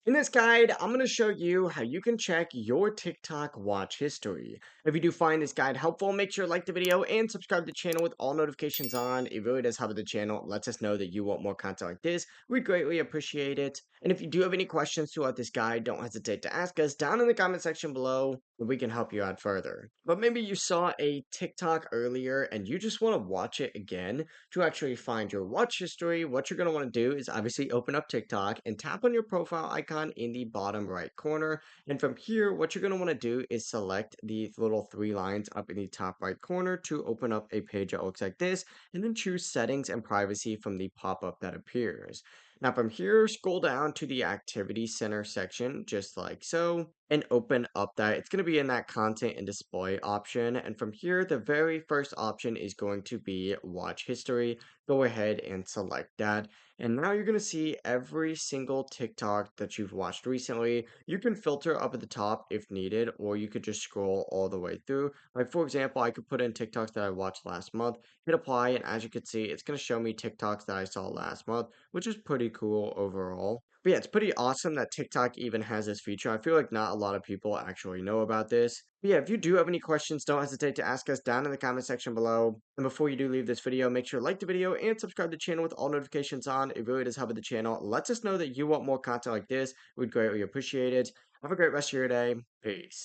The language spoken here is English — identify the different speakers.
Speaker 1: In this guide, I'm going to show you how you can check your TikTok watch history. If you do find this guide helpful, make sure to like the video and subscribe to the channel with all notifications on. It really does help the channel. It lets us know that you want more content like this. We'd greatly appreciate it. And if you do have any questions throughout this guide, don't hesitate to ask us down in the comment section below and we can help you out further. But maybe you saw a TikTok earlier and you just want to watch it again to actually find your watch history. What you're going to want to do is obviously open up TikTok and tap on your profile icon in the bottom right corner. And from here, what you're going to want to do is select the little three lines up in the top right corner to open up a page that looks like this, and then choose settings and privacy from the pop-up that appears. Now from here, scroll down to the activity center section, just like so, and open up that. It's going to be in that content and display option. And from here, the very first option is going to be watch history. Go ahead and select that. And now you're going to see every single TikTok that you've watched recently. You can filter up at the top if needed, or you could just scroll all the way through. Like for example, I could put in TikToks that I watched last month, hit apply, and as you can see, it's going to show me TikToks that I saw last month, which is pretty cool overall. But yeah, it's pretty awesome that TikTok even has this feature. I feel like not a lot of people actually know about this. But yeah, if you do have any questions, don't hesitate to ask us down in the comment section below. And before you do leave this video, make sure to like the video and subscribe to the channel with all notifications on. It really does help the channel. Lets us know that you want more content like this. We'd greatly appreciate it. Have a great rest of your day. Peace.